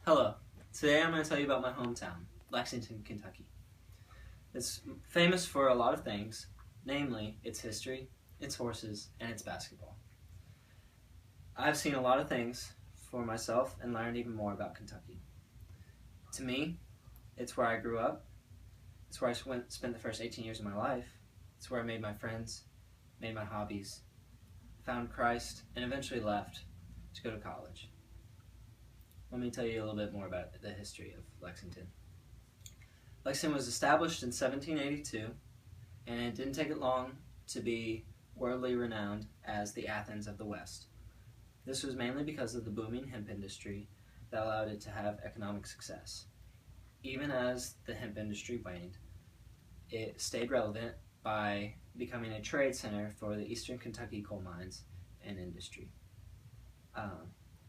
Hello. Today I'm going to tell you about my hometown, Lexington, Kentucky. It's famous for a lot of things, namely its history, its horses, and its basketball. I've seen a lot of things for myself and learned even more about Kentucky. To me, it's where I grew up. It's where I spent the first 18 years of my life. It's where I made my friends, made my hobbies, found Christ, and eventually left to go to college. Let me tell you a little bit more about the history of Lexington. Lexington was established in 1782, and it didn't take it long to be worldly renowned as the Athens of the West. This was mainly because of the booming hemp industry that allowed it to have economic success. Even as the hemp industry waned, it stayed relevant by becoming a trade center for the Eastern Kentucky coal mines and industry.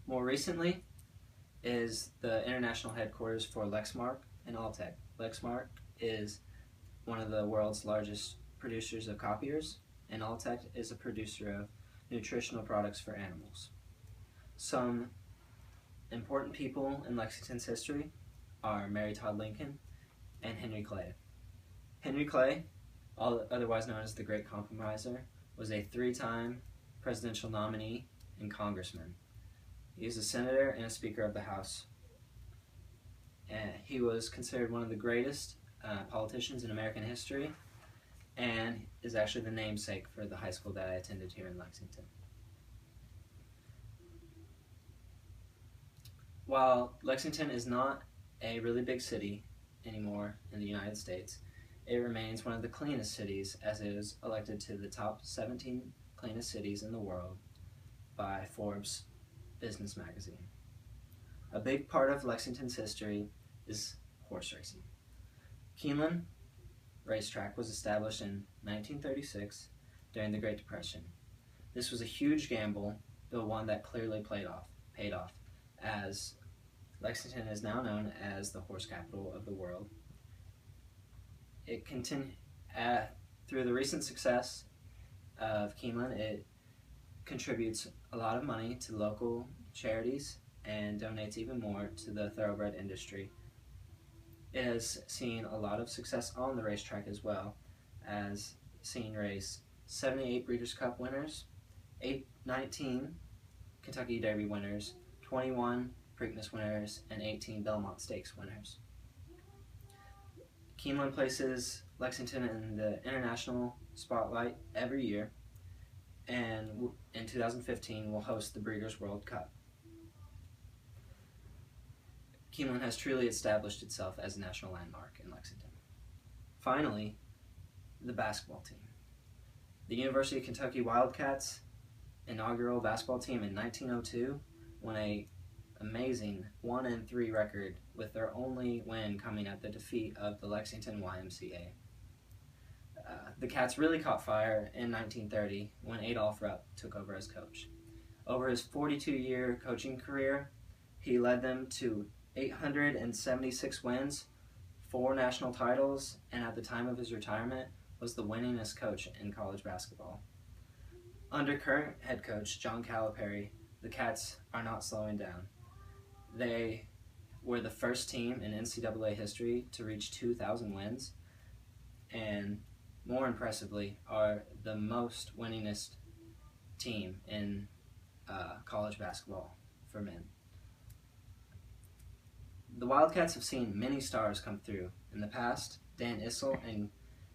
More recently is the international headquarters for Lexmark and Alltech. Lexmark is one of the world's largest producers of copiers, and Alltech is a producer of nutritional products for animals. Some important people in Lexington's history are Mary Todd Lincoln and Henry Clay. Henry Clay, otherwise known as the Great Compromiser, was a three-time presidential nominee and congressman. He is a senator and a speaker of the House. He was considered one of the greatest politicians in American history, and is actually the namesake for the high school that I attended here in Lexington. While Lexington is not a really big city anymore in the United States, it remains one of the cleanest cities, as it is elected to the top 17 cleanest cities in the world by Forbes Business Magazine. A big part of Lexington's history is horse racing. Keeneland Racetrack was established in 1936 during the Great Depression. This was a huge gamble, but one that clearly paid off, as Lexington is now known as the horse capital of the world. Through the recent success of Keeneland, it contributes a lot of money to local charities and donates even more to the thoroughbred industry. It has seen a lot of success on the racetrack as well, as seen race 78 Breeders' Cup winners, 19 Kentucky Derby winners, 21 Preakness winners, and 18 Belmont Stakes winners. Keeneland places Lexington in the international spotlight every year, and in 2015 will host the Breeders' World Cup. Keeneland has truly established itself as a national landmark in Lexington. Finally, the basketball team. The University of Kentucky Wildcats inaugural basketball team in 1902 won an amazing 1-3 record, with their only win coming at the defeat of the Lexington YMCA. The Cats really caught fire in 1930 when Adolph Rupp took over as coach. Over his 42-year coaching career, he led them to 876 wins, 4 national titles, and at the time of his retirement was the winningest coach in college basketball. Under current head coach John Calipari, the Cats are not slowing down. They were the first team in NCAA history to reach 2,000 wins, and more impressively, are the most winningest team in college basketball for men. The Wildcats have seen many stars come through. In the past, Dan Issel and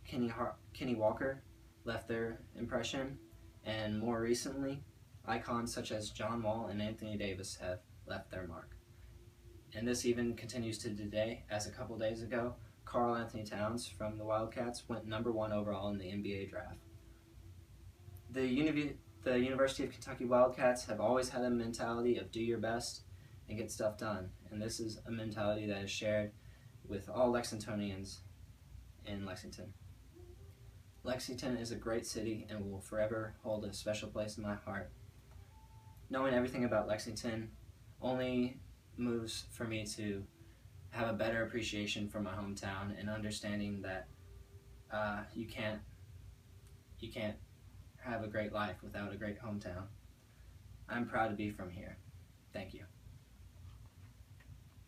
Kenny Walker left their impression, and more recently, icons such as John Wall and Anthony Davis have left their mark. And this even continues to today, as a couple days ago, Karl Anthony Towns from the Wildcats went #1 overall in the NBA draft. The University of Kentucky Wildcats have always had a mentality of do your best and get stuff done, and this is a mentality that is shared with all Lexingtonians in Lexington. Lexington is a great city and will forever hold a special place in my heart. Knowing everything about Lexington only moves for me to have a better appreciation for my hometown, and understanding that you can't have a great life without a great hometown. I'm proud to be from here. Thank you.